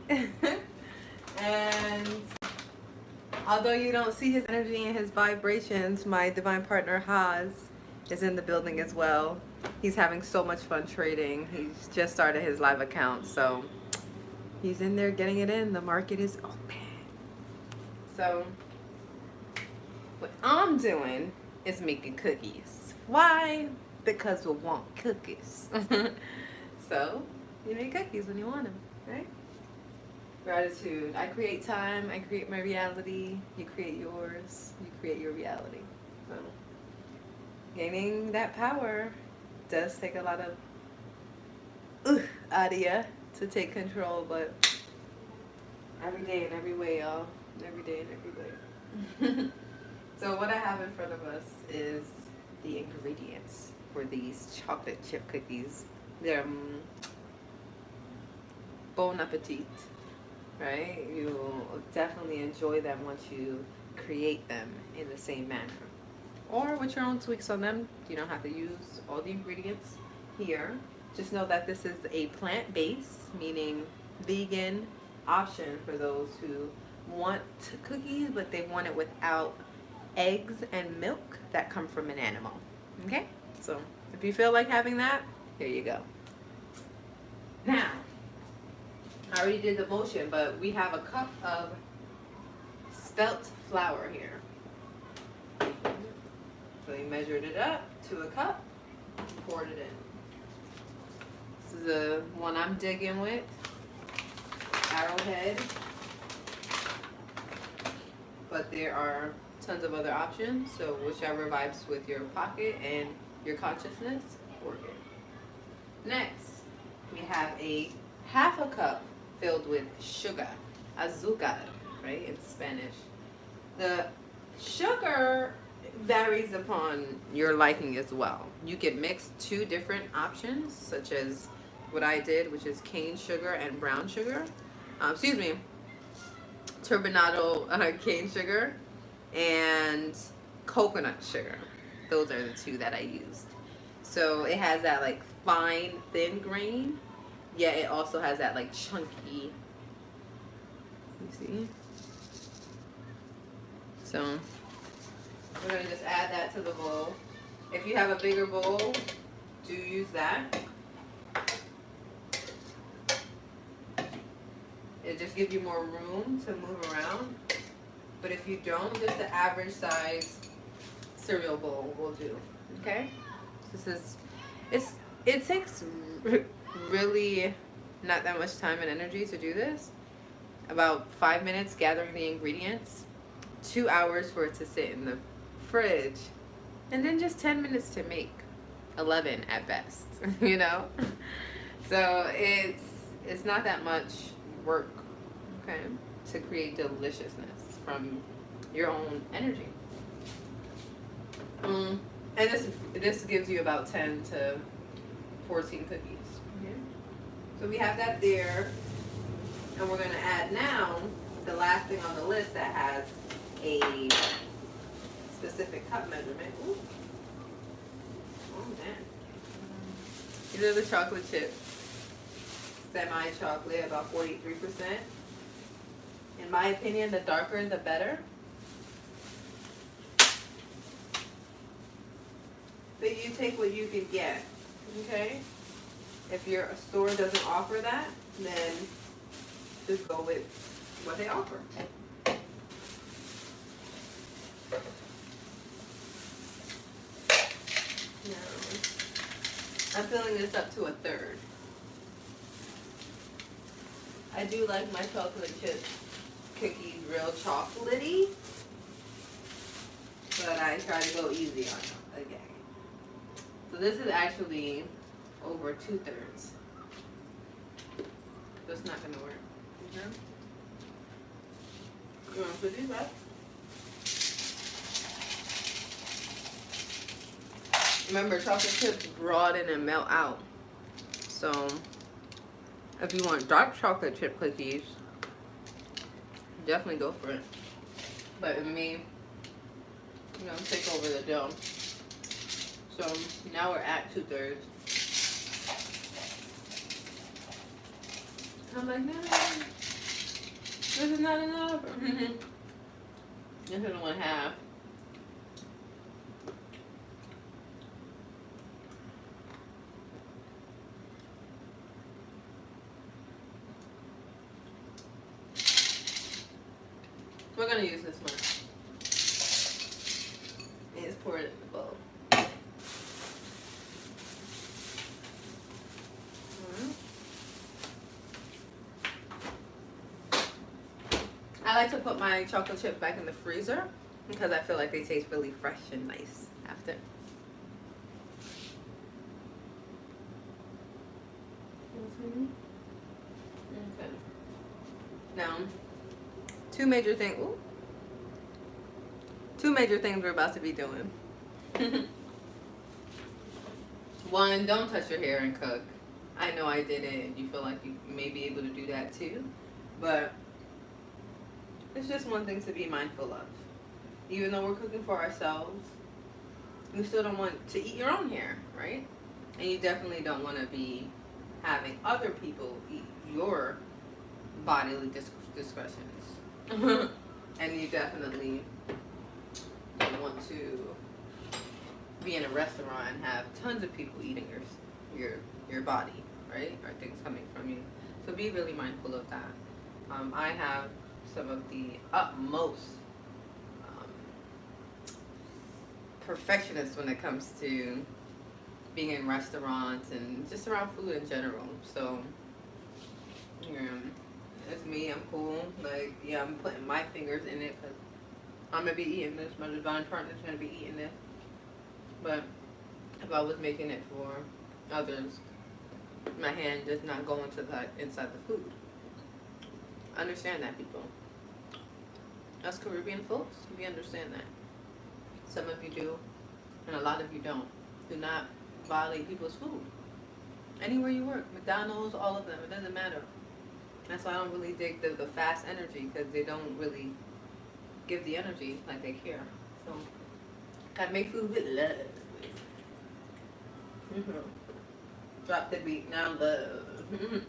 And although you don't see his energy and his vibrations, my divine partner Haas is in the building as well. He's having so much fun trading. He's just started his live account, so he's in there getting it in. The market is open. So what I'm doing is making cookies. Why? Because we want cookies. So you make cookies when you want them, right? Gratitude. I create time. I create my reality. You create yours. You create your reality. So gaining that power does take a lot of idea to take control, but every day and every way, y'all. Every day and every way. So what I have in front of us is the ingredients for these chocolate chip cookies. They're bon appetit, right? You'll definitely enjoy them once you create them in the same manner. Or with your own tweaks on them. You don't have to use all the ingredients here. Just know that this is a plant-based, meaning vegan option for those who want cookies, but they want it without eggs and milk that come from an animal. Okay? So if you feel like having that, here you go. Now, I already did the motion, but we have a cup of spelt flour here. So we measured it up to a cup, poured it in. This is the one I'm digging with, Arrowhead. But there are tons of other options, so whichever vibes with your pocket and your consciousness, work it. Next, we have a half a cup filled with sugar, azúcar, right, in Spanish. The sugar varies upon your liking as well. You can mix two different options, such as what I did, which is cane sugar and brown sugar. Turbinado cane sugar and coconut sugar. Those are the two that I used. So it has that like fine, thin grain, yet it also has that like chunky. You see? So we're gonna just add that to the bowl. If you have a bigger bowl, do use that. It just gives you more room to move around. But if you don't, just the average size cereal bowl will do. Okay? It takes really not that much time and energy to do this. About 5 minutes gathering the ingredients, 2 hours for it to sit in the fridge, and then just 10 minutes to make. 11 at best, you know? So it's not that much work, okay, to create deliciousness from your own energy. And this gives you about 10 to 14 cookies. Okay. So we have that there, and we're going to add now the last thing on the list that has a specific cup measurement. Ooh. Oh man. These are the chocolate chips. Semi-chocolate, about 43%. In my opinion, the darker the better. But you take what you can get, okay? If your store doesn't offer that, then just go with what they offer. Now, I'm filling this up to a third. I do like my chocolate chip cookies real chocolatey, but I try to go easy on them again. So this is actually over 2/3. That's not gonna work. Okay. You wanna put these back? Remember, chocolate chips broaden and melt out. So if you want dark chocolate chip cookies, definitely go for it. But in me, you know, take over the dough. So now we're at 2/3. I'm like, no. This is not enough. This is 1/2. We're gonna use this much. And just pour it in the bowl. I like to put my chocolate chip back in the freezer because I feel like they taste really fresh and nice after. Okay. Now, two major things we're about to be doing. One, don't touch your hair and cook. I know I did it, and you feel like you may be able to do that too, but it's just one thing to be mindful of. Even though we're cooking for ourselves, you still don't want to eat your own hair, right? And you definitely don't want to be having other people eat your bodily discretions. And you definitely don't want to be in a restaurant and have tons of people eating your body, right? Or things coming from you. So be really mindful of that. I have some of the utmost perfectionists when it comes to being in restaurants and just around food in general. So, yeah, it's me. I'm cool. Like, yeah, I'm putting my fingers in it because I'm going to be eating this. My divine partner's going to be eating this. But if I was making it for others, my hand does not go into inside the food. Understand that, people. Us Caribbean folks, we understand that. Some of you do, and a lot of you don't. Do not violate people's food. Anywhere you work, McDonald's, all of them, it doesn't matter. That's why I don't really dig the fast energy, because they don't really give the energy like they care. So, gotta make food with love. Drop the beat, now love.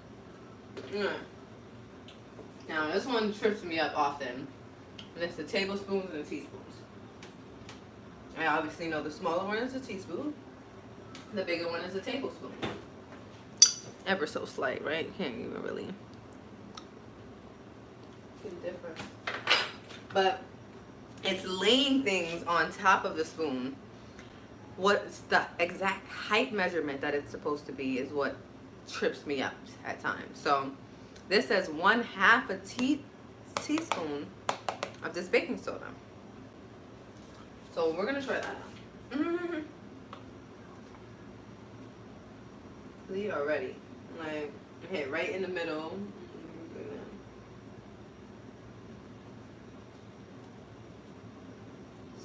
Now, this one trips me up often. And it's the tablespoons and the teaspoons. I obviously know the smaller one is a teaspoon. The bigger one is a tablespoon. Ever so slight, right? You can't even really see the difference. But it's laying things on top of the spoon. What's the exact height measurement that it's supposed to be is what trips me up at times. So this says 1/2 a teaspoon of this baking soda. So we're gonna try that out. See already, like hit right in the middle.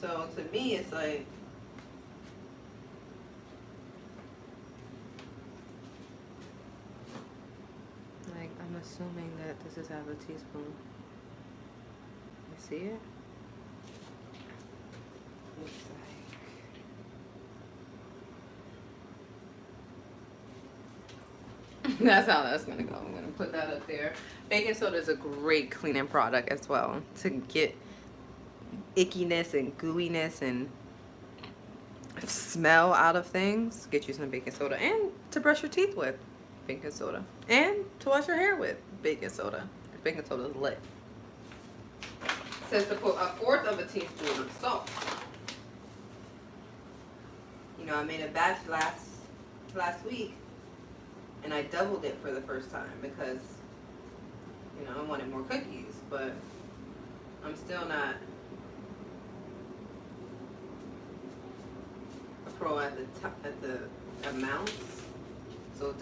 So to me, it's like I'm assuming that this is half a teaspoon. You see it? Looks like that's how that's gonna go. I'm gonna put that up there. Baking soda is a great cleaning product as well to get ickiness and gooiness and smell out of things. Get you some baking soda, and to brush your teeth with baking soda, and to wash your hair with baking soda. Baking soda is lit. It says to put 1/4 of a teaspoon of salt. You know, I made a batch last week, and I doubled it for the first time because, you know, I wanted more cookies, but I'm still not a pro at the amounts. So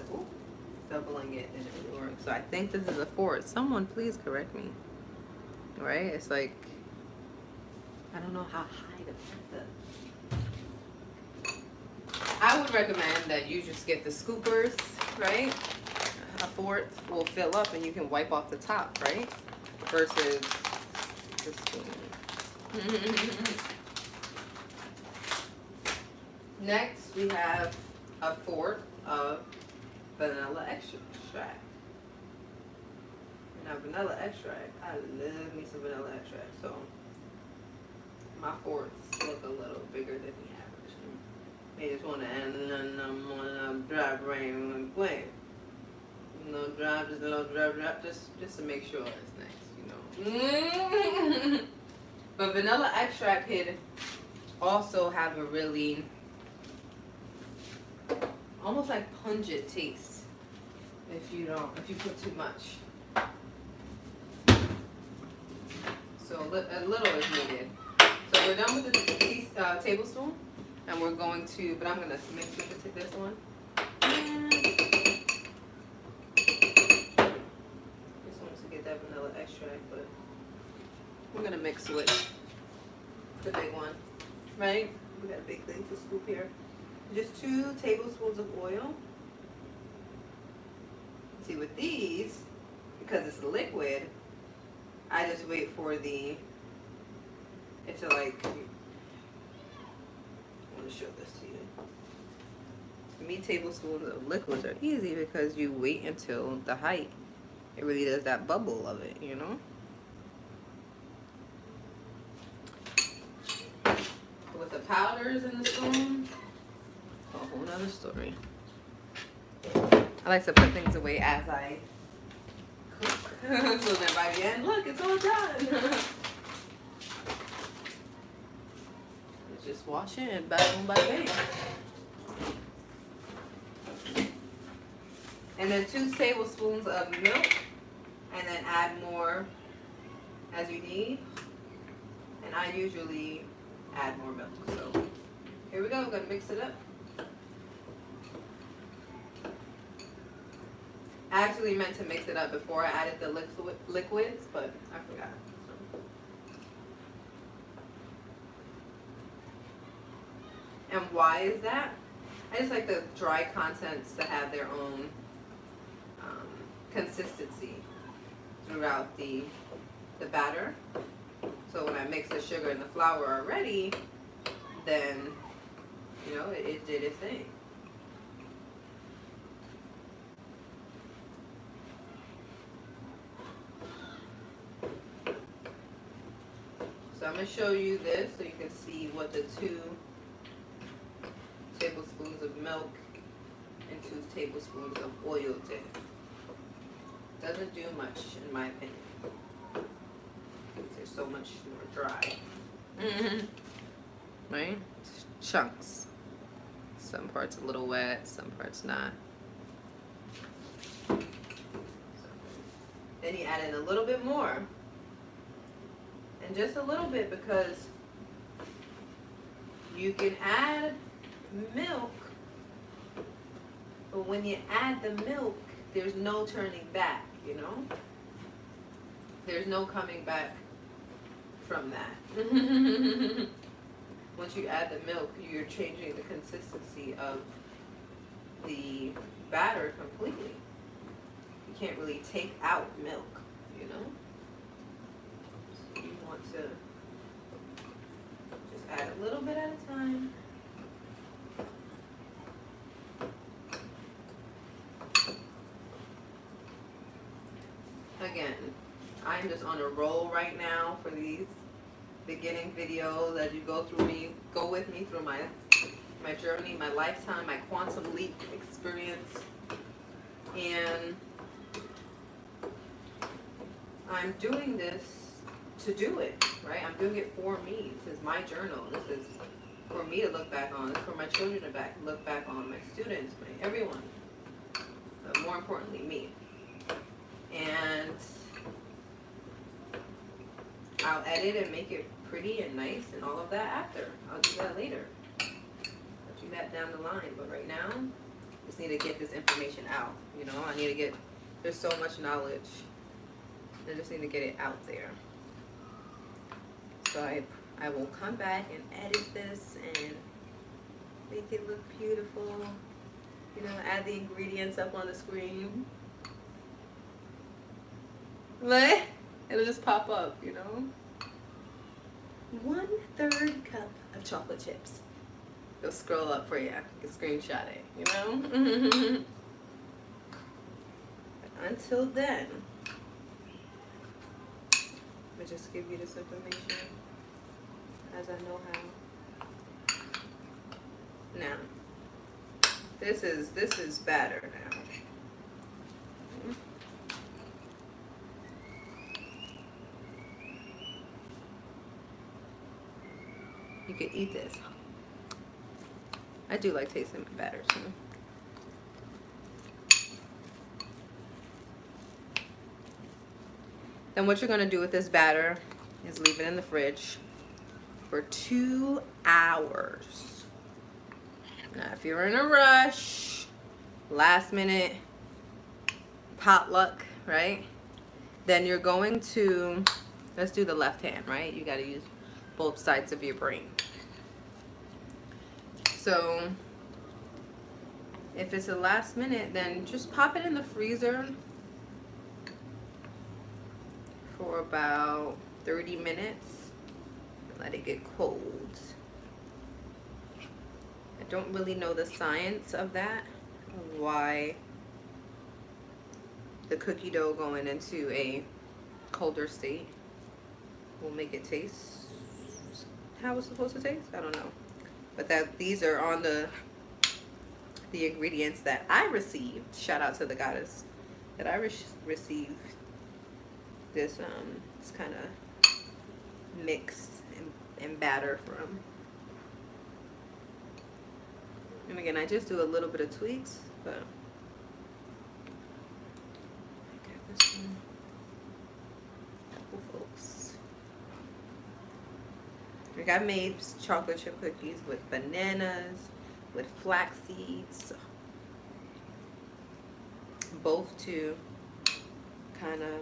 doubling it didn't really work. So I think this is a 4. Someone please correct me. Right? It's like, I don't know how high to put the. I would recommend that you just get the scoopers, right? 1/4 will fill up and you can wipe off the top, right? Versus the spoon. Next, we have 1/4 of vanilla extract. Now vanilla extract, I love me some vanilla extract, so my forks look a little bigger than the average. They just want to add a drop right quick. No drop, just a little drop, just to make sure it's nice, you know. But vanilla extract could also have a really almost like pungent taste if you put too much. So a little is needed. So we're done with the tablespoon, and we're going to, but I'm gonna mix it with this one. And this one's to get that vanilla extract, but we're gonna mix with the big one, right? We got a big thing to scoop here. Just 2 tablespoons of oil. See, with these, because it's liquid, I just wait for it to like, I want to show this to you. To me, tablespoons of liquids are easy because you wait until the height. It really does that bubble of it, you know? With the powders in the spoon, a whole nother story. I like to put things away as I cook. So then by the end, look, it's all done. Let's just wash it and bang, bang. And then 2 tablespoons of milk, and then add more as you need. And I usually add more milk. So here we go, we're gonna mix it up. I actually meant to mix it up before I added the liquids, but I forgot. And why is that? I just like the dry contents to have their own consistency throughout the batter. So when I mix the sugar and the flour already, then, you know, it did its thing. So I'm going to show you this so you can see what the 2 tablespoons of milk and 2 tablespoons of oil did. Doesn't do much in my opinion. They're so much more dry. Right? Chunks. Some parts a little wet, some parts not. Then you add in a little bit more. And just a little bit, because you can add milk, but when you add the milk, there's no turning back, you know? There's no coming back from that. Once you add the milk, you're changing the consistency of the batter completely. You can't really take out milk, you know? So you want to just add a little bit at a time. Again, I'm just on a roll right now for these beginning videos as you go with me through my journey, my lifetime, my quantum leap experience. And I'm doing this to do it, right? I'm doing it for me. This is my journal. This is for me to look back on. This is for my children to look back on, my students, everyone. But more importantly, me. And I'll edit and make it pretty and nice and all of that after. I'll do that later. I'll do that down the line. But right now, I just need to get this information out. You know, there's so much knowledge. I just need to get it out there. So I will come back and edit this and make it look beautiful. You know, add the ingredients up on the screen. Like, it'll just pop up, you know. 1/3 cup of chocolate chips. It'll scroll up for you. You can screenshot it, you know. Until then, but just give you this information as I know how. Now, this is batter now. You could eat this. I do like tasting batter too. Then what you're gonna do with this batter is leave it in the fridge for 2 hours. Now, if you're in a rush, last minute potluck, right? Then you're going to, let's do the left hand, right? You gotta use both sides of your brain. So if it's a last minute, then just pop it in the freezer for about 30 minutes and let it get cold. I don't really know the science of that, why the cookie dough going into a colder state will make it taste how it's supposed to taste. I don't know, but that these are on the ingredients that I received. Shout out to the goddess that I received this kind of mix and batter from. And again, I just do a little bit of tweaks, but I got this one. Couple folks. Like I made chocolate chip cookies with bananas, with flax seeds, both to kind of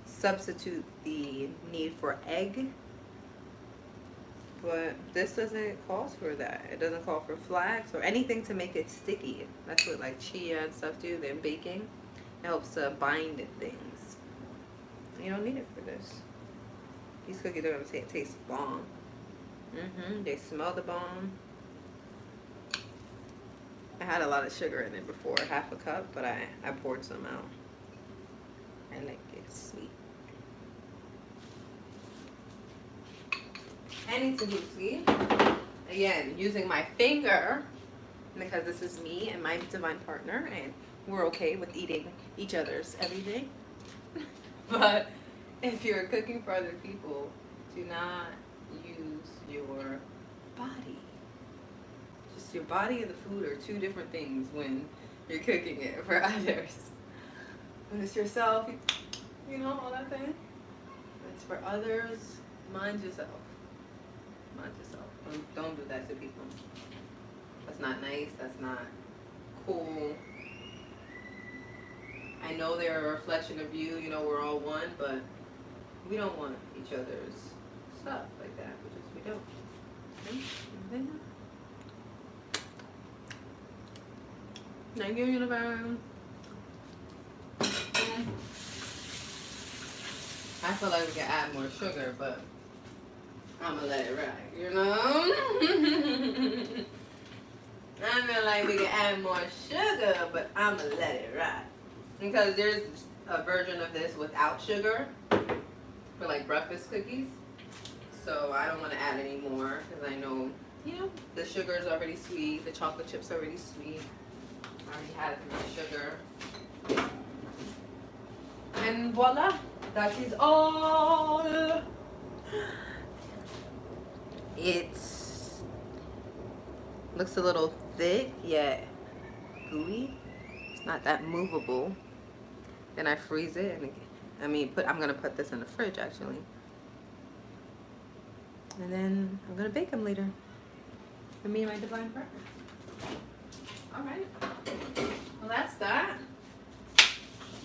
substitute the need for egg. But this doesn't call for that. It doesn't call for flax or anything to make it sticky. That's what like chia and stuff do. Then baking, it helps bind things. You don't need it for this. These cookies are gonna taste bomb. They smell the bomb. I had a lot of sugar in it before, half a cup, but I poured some out. I like it sweet. And Tahiti, again, using my finger, because this is me and my divine partner, and we're okay with eating each other's everything. But if you're cooking for other people, do not use your body. Just your body and the food are two different things when you're cooking it for others. When it's yourself, you know, all that thing. When it's for others, mind yourself. Mind yourself. Don't do that to people. That's not nice. That's not cool. I know they're a reflection of you. You know, we're all one, but we don't want each other's stuff like that. We don't. Okay? Thank you, universe. I feel like we can add more sugar, but I'm gonna let it ride, you know? I feel like we can add more sugar, but I'm gonna let it ride. Because there's a version of this without sugar for like breakfast cookies. So I don't want to add any more because I know, you know, the sugar is already sweet, the chocolate chips are already sweet. I already had my sugar. And voila, that is all. It's looks a little thick yet gooey. It's not that movable. Then I freeze it, and I'm gonna put this in the fridge actually, and then I'm gonna bake them later for me and my divine partner. All right. Well, that's that.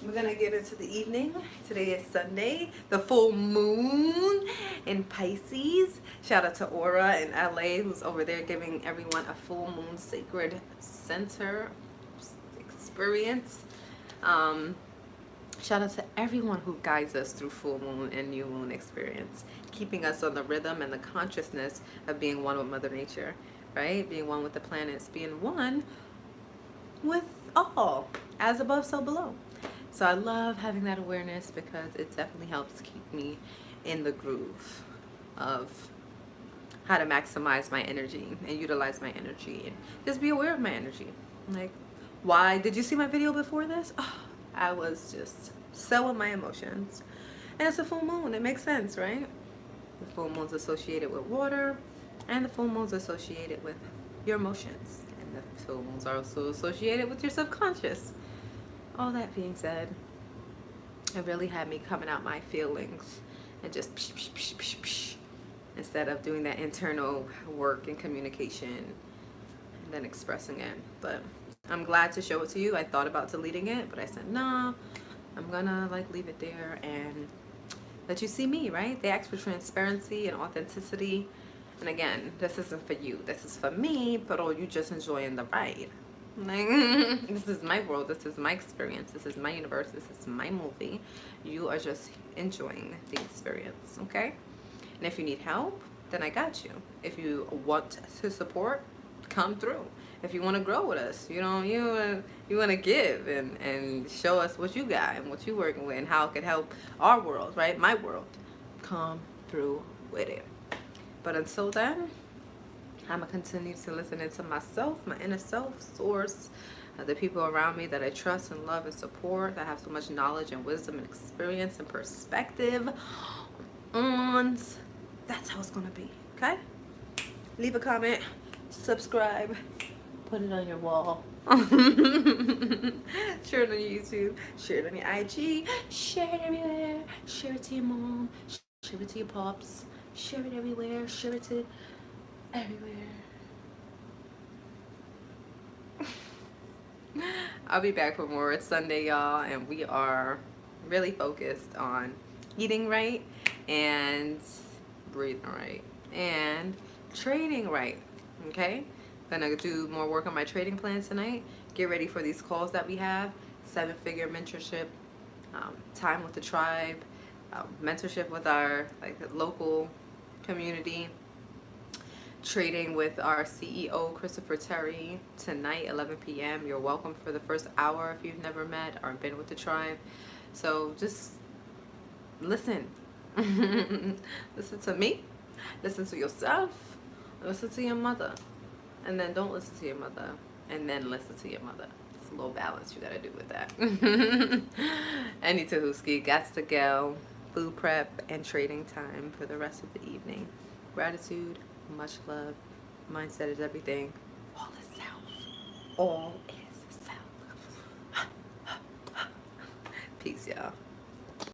We're gonna get into the evening. Today is Sunday, the full moon in Pisces. Shout out to Aura in LA, who's over there giving everyone a full moon sacred center experience. Shout out to everyone who guides us through full moon and new moon experience, keeping us on the rhythm and the consciousness of being one with Mother Nature, right? Being one with the planets, being one with all, as above, so below. So I love having that awareness because it definitely helps keep me in the groove of how to maximize my energy and utilize my energy and just be aware of my energy. Like, why did you see my video before this? Oh, I was just so in my emotions. And it's a full moon. It makes sense, right? The full moon's associated with water, and the full moon's associated with your emotions. And the full moons are also associated with your subconscious. All that being said, it really had me coming out my feelings and just psh, psh, psh, psh, psh, instead of doing that internal work and communication and then expressing it. But I'm glad to show it to you. I thought about deleting it, but I said, no, I'm gonna like leave it there and let you see me, right? They asked for transparency and authenticity. And again, this isn't for you. This is for me, but you just enjoying the ride. Like, this is my world. This is my experience. This is my universe. This is my movie. You are just enjoying the experience, okay? And if you need help, then I got you. If you want to support, come through. If you want to grow with us, you want to give and show us what you got and what you're working with and how it could help our world, right? My world. Come through with it. But until then, I'm going to continue to listen into myself, my inner self, source, the people around me that I trust and love and support, that have so much knowledge and wisdom and experience and perspective. And that's how it's going to be, okay? Leave a comment, subscribe, put it on your wall. Share it on your YouTube, share it on your IG, share it everywhere. Share it to your mom, share it to your pops, share it everywhere, share it to everywhere. I'll be back for more. It's Sunday, y'all, and we are really focused on eating right and breathing right and trading right. Okay, gonna do more work on my trading plan tonight. Get ready for these calls that we have: 7-figure mentorship, time with the tribe, mentorship with our local community, trading with our CEO Christopher Terry tonight 11 p.m. You're welcome for the first hour if you've never met or been with the tribe. So just listen. Listen to me, listen to yourself, listen to your mother, and then don't listen to your mother, and then listen to your mother. It's a little balance you gotta do with that. Anitahuski, gots to go. Food prep and trading time for the rest of the evening. Gratitude, much love. Mindset is everything. All is self. All is self. Peace, y'all.